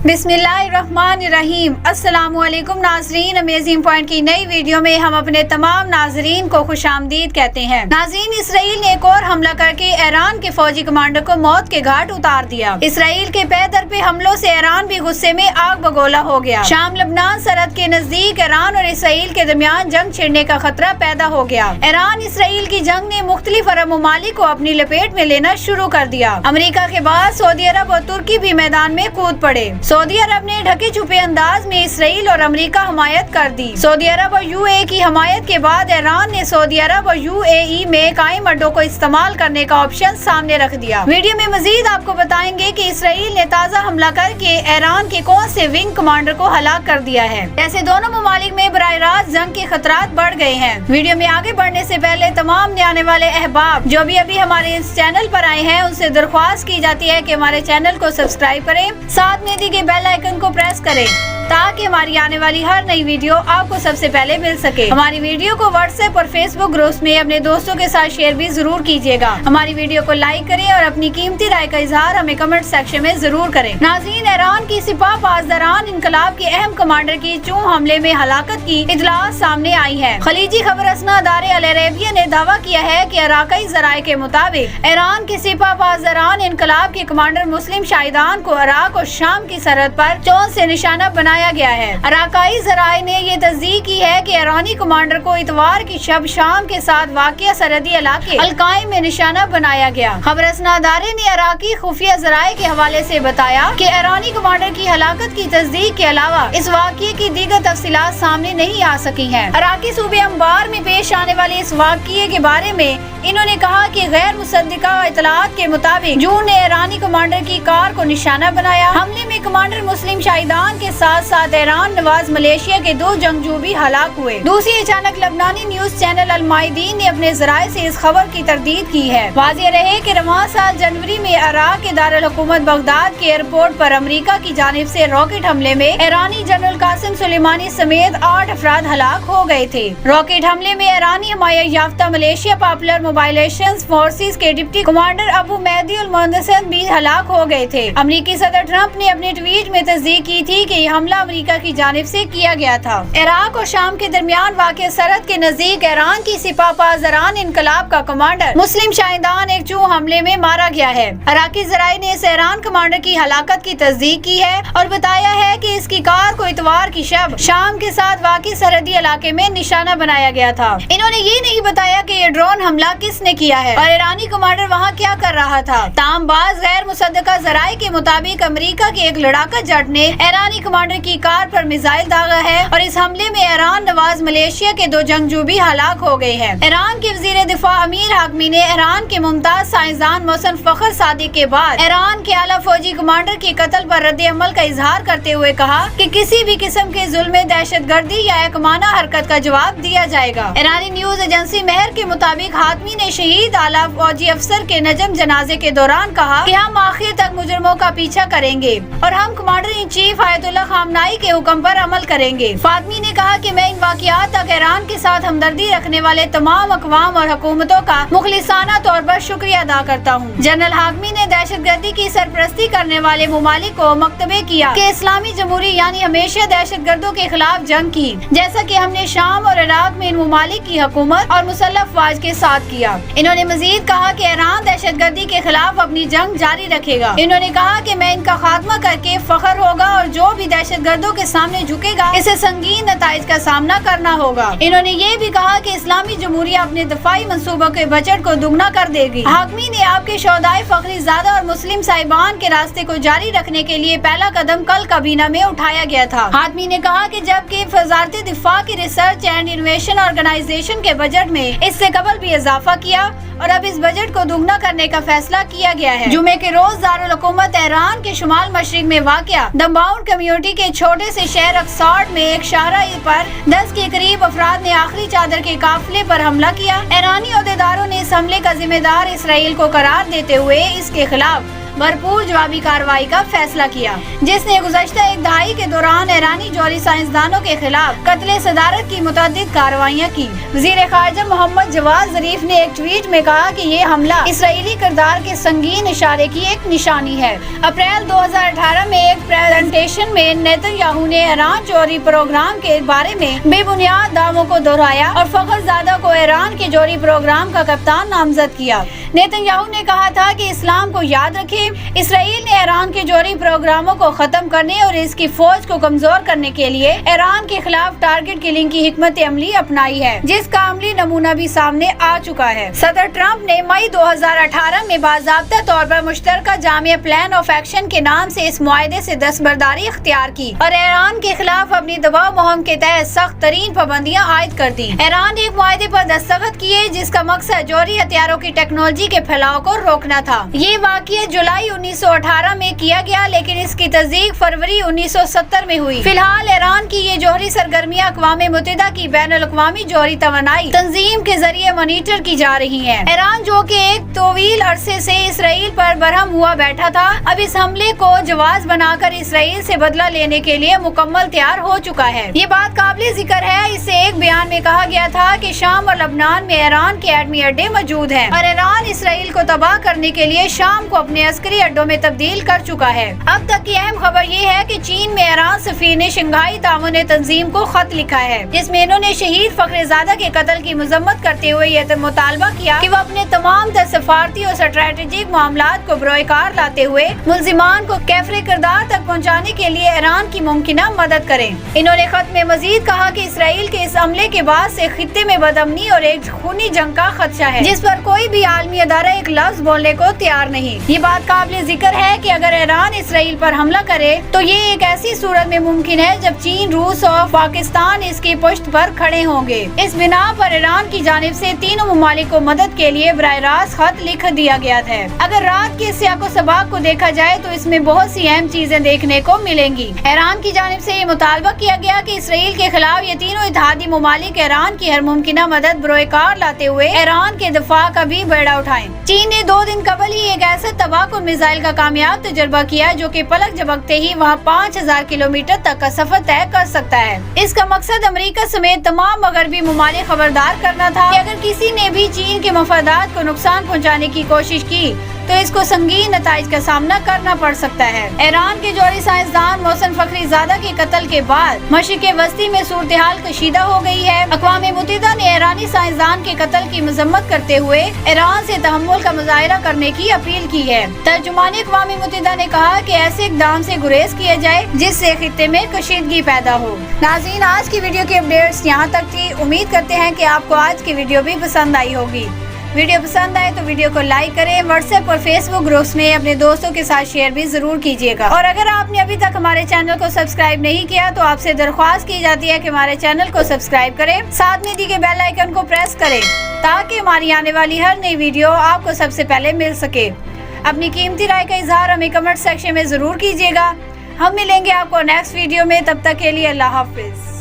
बिस्मिल्लाहिर्रहमानिर्रहीम। अस्सलामुअलैकुम नाजरीन, अमेजिंग पॉइंट की नई वीडियो में हम अपने तमाम नाजरीन को खुशामदीद कहते हैं। नाजरीन, इसराइल ने एक और हमला करके ईरान के फौजी कमांडर को मौत के घाट उतार दिया। इसराइल के पैदर पे हमलों से ईरान भी गुस्से में आग बगोला हो गया। शाम लबनान सरहद के नजदीक ईरान और इसराइल के दरमियान जंग छिड़ने का खतरा पैदा हो गया। ईरान इसराइल की जंग ने मुख्तलिफ अरब ममालिक को अपनी लपेट में लेना शुरू कर दिया। अमेरिका के बाद सऊदी अरब और तुर्की भी मैदान में कूद पड़े। सऊदी अरब ने ढके छुपे अंदाज में इसराइल और अमेरिका हमायत कर दी। सऊदी अरब और यूएई की हमायत के बाद ईरान ने सऊदी अरब और यूएई में कायम अड्डों को इस्तेमाल करने का ऑप्शन सामने रख दिया। वीडियो में मजीद आपको बताएंगे कि इसराइल ने ताज़ा हमला करके ईरान के कौन से विंग कमांडर को हलाक कर दिया है। ऐसे दोनों ममालिक में बराह रास्त जंग के खतरात बढ़ गए हैं। वीडियो में आगे बढ़ने से पहले तमाम नए आने वाले अहबाब जो अभी हमारे इस चैनल पर आए हैं उनसे दरख्वास्त की जाती है कि हमारे चैनल को सब्सक्राइब करें, साथ में दी गई बेल आइकन को प्रेस करें ताकि हमारी आने वाली हर नई वीडियो आपको सबसे पहले मिल सके। हमारी वीडियो को व्हाट्सएप और फेसबुक ग्रुप्स में अपने दोस्तों के साथ शेयर भी जरूर कीजिएगा। हमारी वीडियो को लाइक करें और अपनी कीमती राय का इजहार हमें कमेंट सेक्शन में जरूर करें। नाज़रीन, ईरान की सिपाह पासदारान इनकलाब के अहम कमांडर की चूं हमले में हलाकत की इतलात सामने आई है। खलीजी खबर रसना अदारे अल अरेबिया ने दावा किया है कि इराक़ी ज़राए के मुताबिक ईरान के सिपाह पासदारान इनकलाब के कमांडर मुस्लिम शाहिदान को इराक और शाम की सरहद पर चोंच से निशाना बनाया गया है। इराक़ी ज़राए ने ये तस्दीक की है कि ईरानी कमांडर को इतवार की शब शाम के साथ वाक़िया सरहदी इलाके अल-काइम में निशाना बनाया गया। खबररसां अदारे ने इराक़ी खुफिया ज़राए के हवाले से बताया कि ईरानी कमांडर की हलाकत की तस्दीक के अलावा इस वाक़िए की दीगर तफसीलात सामने नहीं आ सकी हैं। इराक़ी सूबे अंबार में पेश आने वाले इस वाक़िए के बारे में इन्होंने कहा कि गैर मुसद्दिका इतलात के मुताबिक जून ने ईरानी कमांडर की कार को निशाना बनाया। हमले में कमांडर मुस्लिम शाहिदान के साथ साथ ईरान नवाज मलेशिया के 2 जंगजू भी हलाक हुए। दूसरी अचानक लबनानी न्यूज चैनल अल मायदीन ने अपने जराए से इस खबर की तरदीद की है। वाज़ेह रहे कि रवां साल जनवरी में इराक के दारुल हुकूमत बगदाद के एयरपोर्ट पर अमेरिका की जानिब से रॉकेट हमले में ईरानी जनरल कासिम सुलेमानी समेत 8 अफराद हलाक हो गए थे। रॉकेट हमले में ईरानी हमायत याफ्ता मलेशिया पॉपुलर मोबाइलेशन फोर्सेस के डिप्टी कमांडर अबू मेहदी अल मुहंदिसन भी हलाक हो गए थे। अमेरिकी सदर ट्रंप ने अपने ट्वीट में तस्दीक की थी कि यह हमला अमेरिका की जानिब से किया गया था। इराक और शाम के दरमियान वाक़िया सरहद के नजदीक ईरान की सिपाह पासदारान इनकलाब का कमांडर मुस्लिम शाहिदान एक चूं हमले में मारा गया है। इराकी ज़राए ने इस ईरान कमांडर की हलाकत की तस्दीक की है और बताया है कि इसकी कार को इतवार की शब शाम के साथ वाक़ई सरहदी इलाके में निशाना बनाया गया था। इन्होंने ये नहीं बताया कि ये ड्रोन हमला किसने किया है और ईरानी कमांडर वहाँ क्या कर रहा था। ताम बाज़ गैर मुसद्दका ज़राए के मुताबिक अमेरिका के एक लड़ाका जट ने ईरानी कमांडर की कार पर मिसाइल दागा है और इस हमले में ईरान नवाज मलेशिया के 2 जंगजू भी हलाक हो गए हैं। ईरान के वज़ीर दिफा अमीर हाकमी ने ईरान के मुमताज साइंसदान मोहसिन फखर सादिक के बाद ईरान के आला फौजी कमांडर के कत्ल पर रद्द अमल का इजहार करते हुए कहा कि किसी भी किस्म के जुल्म, दहशतगर्दी या एकमाना हरकत का जवाब दिया जाएगा। ईरानी न्यूज एजेंसी मेहर के मुताबिक हातमी ने शहीद आला फौजी अफसर के नजम जनाजे के दौरान कहा कि हम आखिर तक मुजरमों का पीछा करेंगे और हम कमांडर इन चीफ आयतुल्लाह खामनाई के हुक्म पर अमल करेंगे। फातमी ने कहा कि मैं इन वाक़ियात तक ईरान के साथ हमदर्दी रखने वाले तमाम अक़वाम और हुकूमतों का मुखलिसाना तौर पर शुक्रिया अदा करता हूँ। जनरल हाकमी ने दहशतगर्दी की सरपरस्ती करने वाले मुमालिक को मकतबे किया कि इस्लामी जमहूरी यानी हमेशा दहशतगर्दों के खिलाफ जंग की, जैसा कि हमने शाम और इराक में इन मुमालिक की हुकूमत और मुसल्लह अफवाज के साथ किया। इन्होंने मजीद कहा कि ईरान दहशतगर्दी के खिलाफ अपनी जंग जारी रखेगा। इन्होंने कहा कि मैं इनका खात्मा करके फख्र होगा और जो भी दहशतगर्दों के सामने झुकेगा इसे संगीन नताइज का सामना करना होगा। इन्होंने ये भी कहा कि इस्लामी जमहूरिया अपने दफाई मंसूबों के बजट को दुगना कर देगी। हाकमी ने आपके शोदाए फखरी ज़ादा और मुस्लिम साहिबान के रास्ते को जारी रखने के लिए पहला कदम कल काबीना में उठाया गया था। हाकमी ने कहा कि जबकि वज़ारत दिफा की रिसर्च एंड इनोवेशन ऑर्गेनाइजेशन के बजट में इससे कबल भी इजाफा किया और अब इस बजट को दुगना करने का फैसला किया गया है। जुमे के रोज दारुल हुकूमत ईरान के शुमाल मशरिक में वाक़िया दम्बाउंड कम्युनिटी के छोटे से शहर अक्साड में एक शाहराह पर 10 के करीब अफराद ने आखिरी चादर के काफिले पर हमला किया। ईरानी ओहदेदारों ने इस हमले का जिम्मेदार इसराइल को करार देते हुए इसके खिलाफ भरपूर जवाबी कार्रवाई का फैसला किया, जिसने गुज़श्ता एक दहाई के दौरान ईरानी जौहरी साइंसदानों के खिलाफ कत्ले सदारत की मुतअद्दिद कार्रवाइयाँ की। वज़ीर ख़ारिजा मोहम्मद जवाद ज़रीफ ने एक ट्वीट में कहा कि ये हमला इसराइली किरदार के संगीन इशारे की एक निशानी है। अप्रैल 2018 में एक प्रेजेंटेशन में नेतन्याहू ने ईरान जौहरी प्रोग्राम के बारे में बेबुनियाद दावों को दोहराया और फखरज़ादा को ईरान के जौहरी प्रोग्राम का कप्तान नामजद किया। नेतन्याहू ने कहा था कि इस्लाम को याद रखें, इसराइल ने ईरान के जौहरी प्रोग्रामों को खत्म करने और इसकी फौज को कमजोर करने के लिए ईरान के खिलाफ टारगेट किलिंग की हिकमत अमली अपनाई है, जिसका अमली नमूना भी सामने आ चुका है। सदर ट्रंप ने मई 2018 में बाज़ाब्ता तौर पर मुश्तरका जामिया प्लान ऑफ एक्शन के नाम से इस मुआहदे से दस्तबरदारी इख्तियार की और ईरान के खिलाफ अपनी दबाव मुहिम के तहत सख्त तरीन पाबंदियां आयद कर दी। ईरान ने एक मुआहदे पर दस्तखत किए जिसका मकसद जौहरी हथियारों की टेक्नोलॉजी के फैलाव को रोकना था। ये वाक़या जुलाई 1918 में किया गया, लेकिन इसकी तस्दीक फरवरी 1970 में हुई। फिलहाल ईरान की ये जौहरी सरगर्मियां अक़वाम मुत्तहिदा की बैनुल अक़वामी जौहरी तवानाई तंजीम के जरिए मॉनिटर की जा रही है। ईरान जो कि एक तवील अरसे से इसराइल पर बरहम हुआ बैठा था, अब इस हमले को जवाज बनाकर इसराइल से बदला लेने के लिए मुकम्मल तैयार हो चुका है। ये बात काबिल जिक्र है। इससे एक बयान में कहा गया था कि शाम और लबनान में ईरान के एटमी अड्डे मौजूद हैं और ईरान इसराइल को तबाह करने के लिए शाम को अपने अस्करी अड्डों में तब्दील कर चुका है। अब तक की अहम खबर ये है कि चीन में ईरान सफीर ने शंघाई ताउन तंजीम को खत लिखा है, जिसमें इन्होंने शहीद फखरज़ादा के कत्ल की मजम्मत करते हुए यह मुतालबा किया कि वो अपने तमाम सफारती और स्ट्रेटेजिक मामलात को बरोकार लाते हुए मुल्जिमान को कैफरे किरदार तक पहुँचाने के लिए ईरान की मुमकिना मदद करें। इन्होंने खत में मजीद कहा कि इसराइल के इस हमले के बाद से खित्ते में बदअमनी और एक खूनी जंग का खदशा है, जिस पर कोई भी आलमी अदारा एक लफ्ज बोलने को तैयार नहीं। ये बात काबिल जिक्र है कि अगर ईरान इसराइल पर हमला करे तो ये एक ऐसी सूरत में मुमकिन है जब चीन, रूस और पाकिस्तान इसकी पुश्त पर खड़े होंगे। इस बिना पर ईरान की जानिब से तीनों ममालिक को मदद के लिए बराह रास्त खत लिख दिया गया है। अगर रात के सियाको सबाक को देखा जाए तो इसमें बहुत सी अहम चीजें देखने को मिलेंगी। ईरान की जानिब से ये मुतालबा किया गया कि इसराइल के खिलाफ ये तीनों इत्तेहादी ममालिक ईरान की हर मुमकिना मदद बरोकार लाते हुए ईरान के दफा का भी बेड़ा उठाएं। चीन ने 2 दिन कबल ही एक ऐसा तबाहकुन मिसाइल का कामयाब तजुर्बा किया जो कि पलक झपकते ही वहाँ 5000 किलोमीटर तक का सफर तय कर सकता है। इसका मकसद अमेरिका समेत तमाम मगरबी ममालिक खबरदार करना था कि अगर किसी ने भी चीन के मफादात को नुकसान पहुँचाने की कोशिश की तो इसको संगीन नताइज का सामना करना पड़ सकता है। ईरान के जौहरी साइंसदान मोहसिन फखरीज़ादा के कत्ल के बाद मशरिक़ वस्ती में सूरत-ए-हाल कशीदा हो गई है। अक़वाम मुत्तहिदा ने ईरानी साइंसदान के कत्ल की मजम्मत करते हुए ईरान से तहम्मुल का मुज़ाहिरा करने की अपील की है। तर्जुमानी अक़वाम मुत्तहिदा ने कहा कि ऐसे इक़दाम से गुरेज किया जाए जिससे खित्ते में कशीदगी पैदा हो। नाज़रीन, आज की वीडियो की अपडेट्स यहाँ तक थी। उम्मीद करते हैं कि आपको आज की वीडियो भी पसंद आई होगी। वीडियो पसंद आए तो वीडियो को लाइक करें। व्हाट्सएप और फेसबुक ग्रुप्स में अपने दोस्तों के साथ शेयर भी जरूर कीजिएगा। और अगर आपने अभी तक हमारे चैनल को सब्सक्राइब नहीं किया तो आपसे दरख्वास्त की जाती है कि हमारे चैनल को सब्सक्राइब करें, साथ में दी गए बेल आइकन को प्रेस करें ताकि हमारी आने वाली हर नई वीडियो आपको सबसे पहले मिल सके। अपनी कीमती राय का इजहार हमें कमेंट सेक्शन में जरूर कीजिएगा। हम मिलेंगे आपको नेक्स्ट वीडियो में, तब तक के लिए अल्लाह हाफिज।